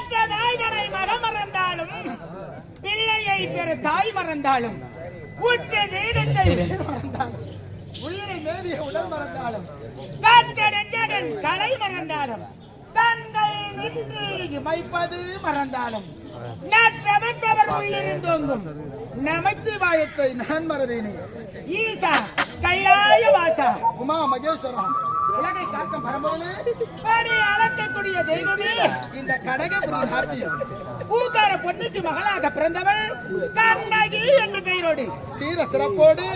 பெற்றதாய் தனை மகம் மறந்தாலும் பிள்ளையை பெற தாய் மறந்தாலும் உற்ற தெய்வத்தை மறந்தாலும் உயிரை மேவிய உடல் மறந்தாலும் காற்ற நெஞ்சகன் கலை மறந்தாலும் கண்கள் நின்று இமைப்பது மறந்தாலும் நற்றவர்த்தவர் உள்ளிருந்தோங்கும் நமச்சிவாயத்தை நான் மறவேனே. ஈசா கைலாய வாசா உமா மகேஸ்வரா உலகை காக்கும் பரம்பொருளே பாடி அளக்கக்கூடிய தெய்வமே இந்த கடகபுரி நாட்டில் பூக்கார பொன்னுக்கு மகளாக பிறந்தவள் கண்ணகி என்ற பெயரோடு சீர சிறப்போடு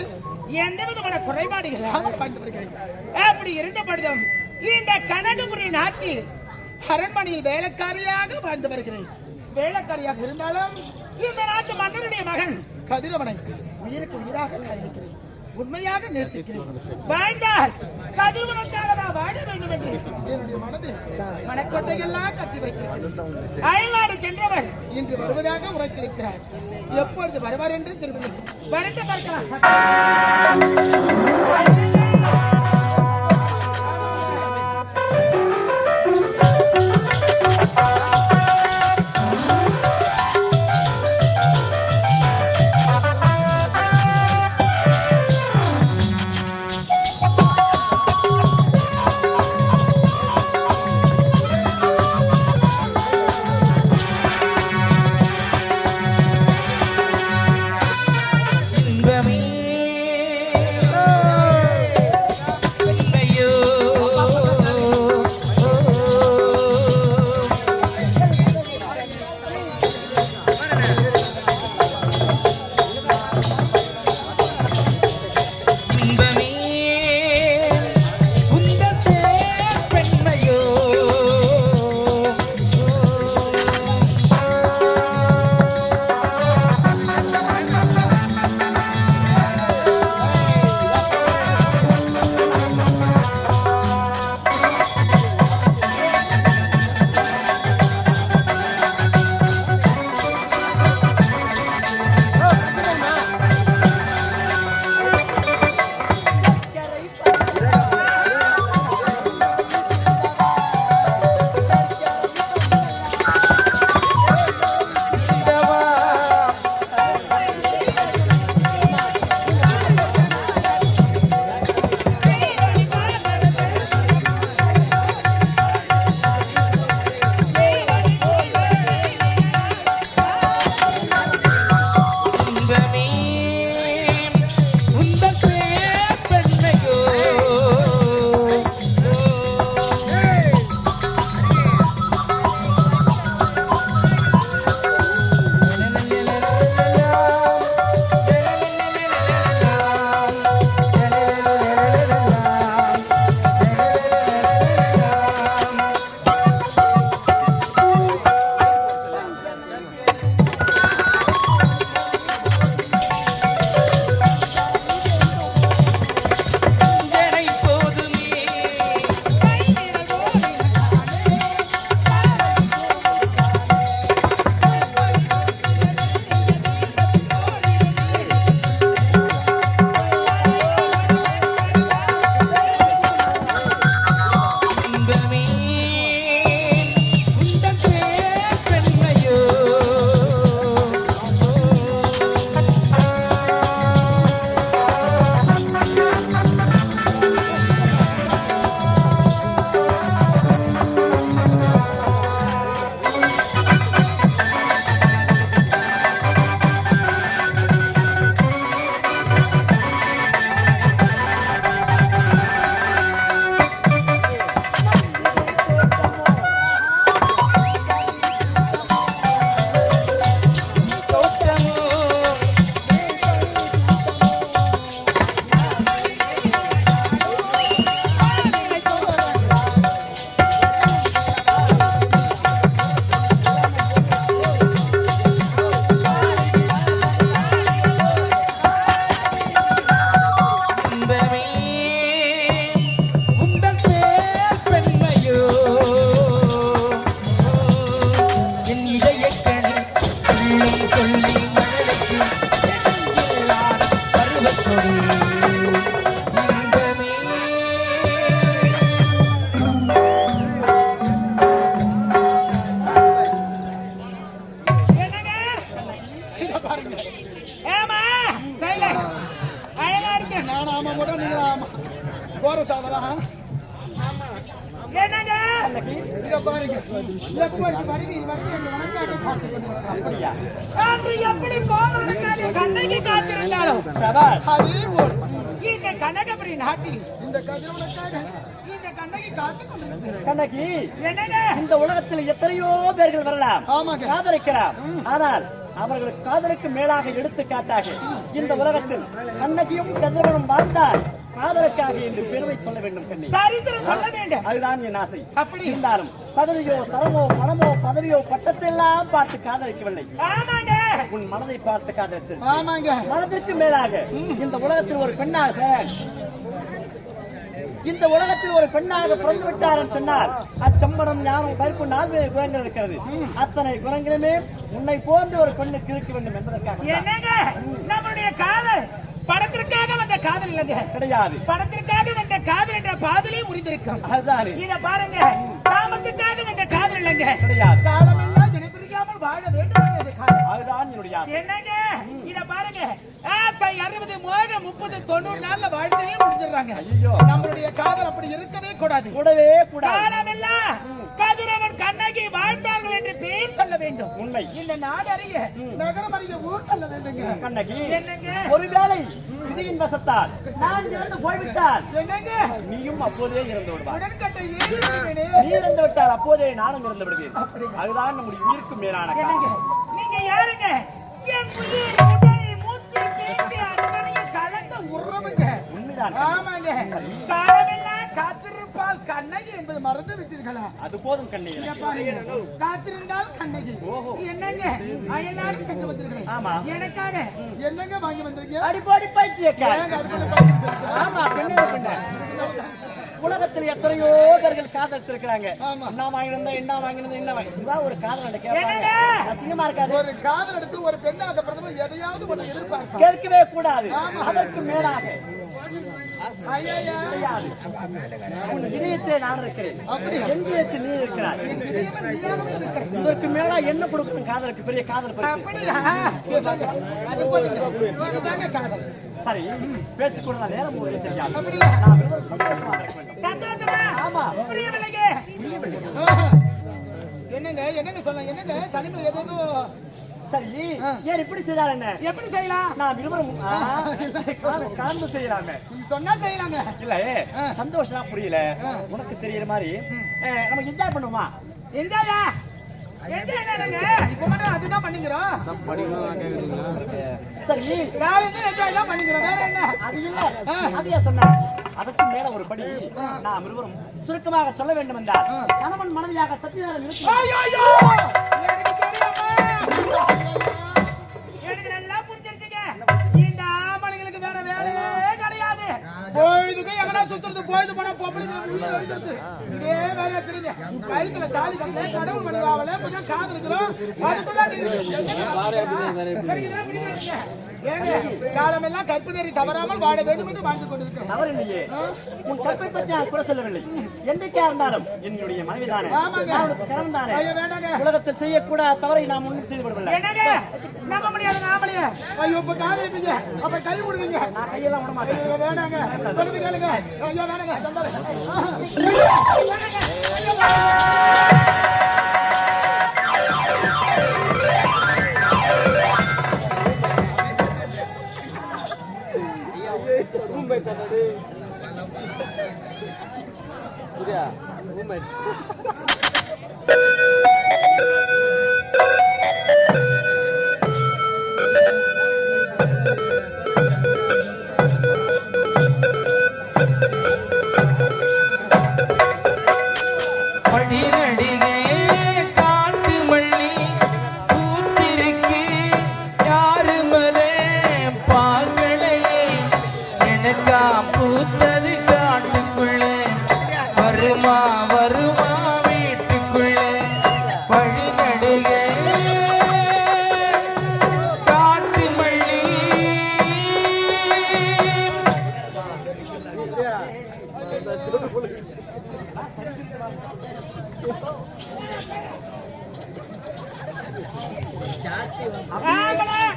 எந்த விதமான குறைபாடுகளாக கண்டுபிடிக்கிறேன். அப்படி இருந்தபடிதும் இந்த கனகபுரி நாட்டில் அரண்மனையில் வேலைக்காரியாக வாழ்ந்து வருகிறேன். வேலைக்காரியாக இருந்தாலும் இந்த நாட்டு மன்னருடைய மகன் கதிரவனை உயிருக்கு உயிராக இருக்கிறேன், உண்மையாக நேசிக்கிறேன். வாழ்ந்தால் கதிரவனுக்காக தான் வாழ வேண்டும் என்று என்னுடைய மனதில் மனக்கொட்டையெல்லாம் கட்டி வைத்திருக்கிறேன். அயல்நாடு சென்றவர் இன்று வருவதாக உரைத்திருக்கிறார். எப்பொழுது வருவார் என்று தெரியவில்லை. வரட்டு பார்க்கலாம். போற சாதனா என்னங்க இங்க பாருங்க எப்படி வருவீங்க உனக்காக காத்துக்கொண்டிருக்கிறேன் எப்படி கோமலுக்காக கண்ணகி காத்திருந்தாலும் அதே போல் இந்த கனகபுரி நாட்டில் இந்த கதிரவனுக்காக இந்த கண்ணகி காத்துக்கொண்டிருக்கிறேன். கண்ணகி என்னங்க இந்த உலகத்தில் எத்தனையோ பேர்கள் வரலாம், காதலிக்கலாம், ஆனால் அவர்களுக்கு காதலுக்கு மேலாக எடுத்துக்காட்டாக இந்த உலகத்தில் கண்ணகியும் கதிரவனும் வாழ்ந்தால் காதலுக்காக என்று பெருமை சொல்ல வேண்டும். கண்ணி சரித்திரம் சொல்ல வேண்டும், அதுதான் என் ஆசை. அப்படி இருந்தாலும் பதவியோ தரமோ பணமோ பதவியோ பட்டத்தை எல்லாம் பார்த்து காதலிக்கவில்லை, உன் மனதை பார்த்து காதலித்து மனதிற்கு மேலாக இந்த உலகத்தில் ஒரு பெண்ணாக இந்த உலகத்தில் ஒரு பெண்ணாக பிறந்து விட்டார் சொன்னால் அச்சம்படம் ஞானம் கருப்பு 4 குணங்கள் இருக்கிறது. அத்தனை குணங்களுமே உன்னை போன்ற ஒரு பெண்ணுக்கு இருக்க வேண்டும் என்பதற்காக நம்முடைய காதல் படத்திற்காக வந்த காதல் இல்லைங்க, கிடையாது. படத்திற்காக வந்த காதல் என்ற பாதலே முறிந்திருக்கும். அதுதான் இத பாருங்க, காமத்துக்காக வந்த காதல் இல்லைங்க, கிடையாது. காலமெல்லாம் ஜனப்பிரிக்காமல் வாழ வேண்டும் என்பது காதல். அதுதான் என்னுடைய ஆசை. என்னங்க இத பாருங்க, ஆசை 60 மோகம் 30 90 நாள்ல வாழ்க்கையே முடிஞ்சிடறாங்க. நம்மளுடைய காதல் அப்படி இருக்கவே கூடாது, கூடவே கூடாது. காலமெல்லாம் கதிரவன் கண்ணகி வாழ்ந்தார்கள் என்று பெயர் சொல்ல வேண்டும். உண்மை. இந்த நாடு அறிய நகரம் அறிய ஊர் சொல்ல வேண்டுங்க. கண்ணகி என்னங்க ஒருவேளை விதியின் வசத்தால் நான் இறந்து போய்விட்டால் என்னங்க நீயும் அப்போதே இறந்து விடுவாய். உடன்கட்டை நீ இறந்து விட்டால் அப்போதே நானும் இறந்து விடுவேன். அதுதான் நம்முடைய உயிருக்கு மேலான காதல். நீங்க யாருங்க? என் உயிர் உடல் மூச்சு பேச்சு அத்தனையும் கலந்த உறவுங்க. உண்மைதான். ஆமாங்க. காலமெல்லாம் காத்திருப்பால் கண்ணகி என்பது மறந்து விட்டீர்களா? அது போதும் கண்ணகி. காத்திருந்தால் கண்ணகி என்னங்க அயல்நாடு சென்று வந்தீர்களே, ஆமா, எனக்காக என்னங்க வாங்கி வந்தீங்க? அடிப்படி பைத்தியக்கார. ஆமா பெண்ணே, உலகத்தில் எத்தனையோ பேர்கள் காதலித்திருக்கிறாங்க. என்ன வாங்கினது என்ன வாங்கினது என்ன வாங்கினது ஒரு காதல் அசிங்கமா இருக்காது. ஒரு காதல் எடுத்து ஒரு பெண்ணாக பிரதமர் எதையாவது ஒன்று எதிர்பார்க்க கேட்கவே கூடாது. அதற்கு மேலாக உன் இதயத்தை நான் இருக்கிறேன், என் இதயத்தில் நீ இருக்கிறார். இதற்கு மேலா என்ன கொடுக்கும் காதலுக்கு பெரிய காதல்? சரி பேச்சு கூட நேரம் என்னங்க என்னங்க சொல்ல என்னங்க தனிமை ஏதோ சரி ஏன் இப்படி செய்யலாம்? என்ன எப்படி செய்யலாம்? நான் விரும்புறேன் கலந்து செய்யலாமே சொன்னா செய்யலாங்க. இல்ல சந்தோஷம் புரியல உனக்கு தெரியற மாதிரி நம்ம என்ஜாய் பண்ணுவோமா? என்ஜாயா இப்ப மட்டும் அதுதான் பண்ணிக்கிறோம். சரி என்ஜாய் தான் பண்ணிக்கிறோம், வேற என்ன? அது இல்ல அதையா சொன்ன அதற்கு மேல ஒரு படி நாம் இருவரும் சுருக்கமாக சொல்ல வேண்டும் என்றால் கணவன் மனைவியாக சத்தியநாதன் எனக்கு நல்லா புரிஞ்சிருச்சுங்க. இந்த ஆம்பளைங்களுக்கு வேற வேலையே கிடையாது. பொழுதுக்கு எங்கடா சுத்துறது, பொழுது போனா பொம்பளைங்களுக்கு இதே வேலையா தெரியுது. கழுத்துல தாலி கட்டல, கடவுள் மனைவாவல கொஞ்சம் காதலிக்கிறோம். காலமெல்லாம் கற்பு நெறி தவறாமல் வாழ வேண்டும் என்று வாழ்ந்து கொண்டிருக்கிறேன். தவறு இல்லையே, உன் கற்பை பற்றி நான் குறை சொல்லவில்லை. என்றைக்கா இருந்தாலும் என்னுடைய மனைவிதானே, கணவன் தானே. உலகத்தில் செய்யக்கூடாத தவறை நாம் ஒன்றும் செய்து விடவில்லை. நம்ப முடியாது நாமளையே. ஐயோ இப்ப காதலிப்பீங்க, அப்ப கை விடுவீங்க. நான் கையெல்லாம் விட மாட்டேன். வேணாங்க சொல்லுங்க கேளுங்க. ஐயோ வேணாங்க பூத்தது காட்டுக்குள்ளே வருமா வருமா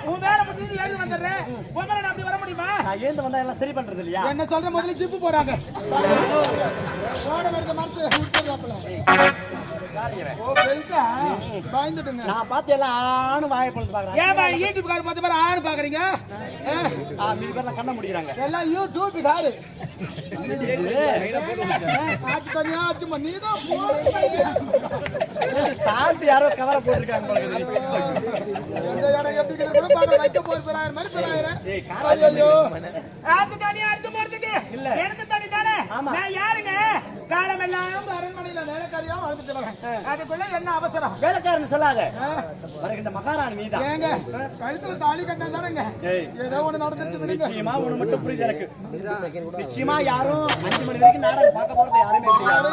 உன் வேலை முடிஞ்சு எழுதி வந்துடுறேன். பொம்பளை அப்படி வர முடியுமா? நான் எழுந்து வந்தா எல்லாம் சரி பண்றது இல்லையா? என்ன சொல்ற முதல்ல ஜிப்பு போடாங்க. போட வேண்டிய மரத்தை விட்டுறாப்ல. ஓ பெல்கா பயந்துடுங்க. நான் பார்த்து எல்லாம் ஆணு வாயை பொழுது பாக்குறேன். ஏமா யூடியூப்கார பார்த்த மாதிரி ஆணு பாக்குறீங்க? மீதி பேர்லாம் கண்ண முடிக்கிறாங்க. எல்லாம் யூடியூப்காரு. ஆச்சு தனியா ஆச்சு நீதான் சால்ட் யாரோ கவரை போட்டிருக்காங்க போல இருக்குது. எந்த இடம் எப்படி இருக்குது கூட பாக்க வைக்க போய் பெறாயிரம் மாதிரி பெறாயிரம். ஐயோ ஆத்து தனியா அடிச்சு போறதுக்கு இல்ல எனக்கு தனி தானே. நான் யாருங்க? காலமெல்லாம் அரண்மனையில வேலைக்காரியா வாழ்ந்துட்டு வரேன். அதுக்குள்ள என்ன அவசரம்? வேலைக்காரன் சொல்லாத. வருகின்ற மகாராணி நீதான். ஏங்க கழுத்துல தாலி கட்டினா தானேங்க ஏதோ ஒண்ணு நடந்துச்சு விடுங்க. நிச்சயமா ஒண்ணு மட்டும் புரியுது எனக்கு. நிச்சயமா யாரும் 5 மணி வரைக்கும் நாடகம் பார்க்க போறது யாருமே தெரியாது.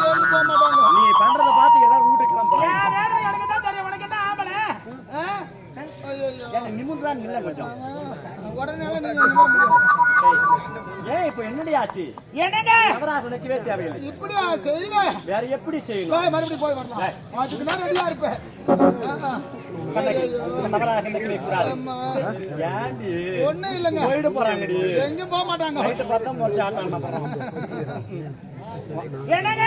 நீ பண்றத பார்த்து எல்லாரும் வீட்டுக்கு கிளம்புறாங்க. எனக்கு தான் தெரியும். உனக்கு என்ன ஆம்பளை? என்ன நிமிர்ந்தா நில்ல கொஞ்சம். உடனே ஏன் இப்ப என்னடி ஆச்சு? என்னங்க நவராக நினைக்கவே தேவையில்லை. இப்படியா செய்வேன்? வேற எப்படி செய்யணும்? மறுபடியும் போய் வரலாம். அதுக்கு நான் ரெடியா இருப்பேன். நவராக நினைக்கவே கூடாது. ஏண்டி ஒண்ணும் இல்லைங்க. போயிட்டு போறாங்கடி. எங்கேயும் போக மாட்டாங்க. நைட்டு 10 வருஷம் ஆட்டாங்க. என்னங்க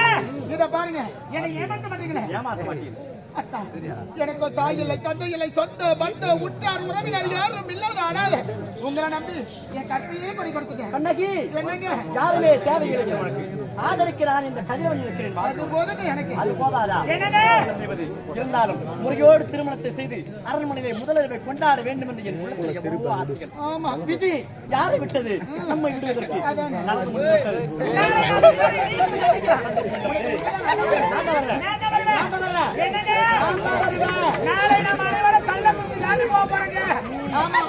இத பாருங்க. என்னை ஏமாத்த மாட்டீங்களே? ஏமாத்த மாட்டீங்க. எனக்கு தாய் இல்லை, தந்தை இல்லை, சொந்த பந்த உற்றார் உறவினர் யாரும் இல்லாத அனாதை. உங்களை நம்பி என் கற்பையே பறி கொடுத்துட்டேன். கண்ணகி என்னங்க யாருமே தேவையில்லை உனக்கு. ஆதரிக்கிறான் இந்த கதிரவன் இருக்கிறேன். அது போதுங்க எனக்கு. அது போதாதா? என்னங்க செய்வது? இருந்தாலும் முறையோடு திருமணத்தை செய்து அரண்மனையை முதலிரவை கொண்டாட வேண்டும் என்று என் உள்ளத்தில் எவ்வளவோ ஆசைகள். ஆமா விதி யாரை விட்டது? நம்மை விடுவதற்கு நடந்து முடிவிட்டது. நாளை நம்ம அனைவரும் கள்ள குடிச்சு தாண்டி போக போறேங்க. ஆமா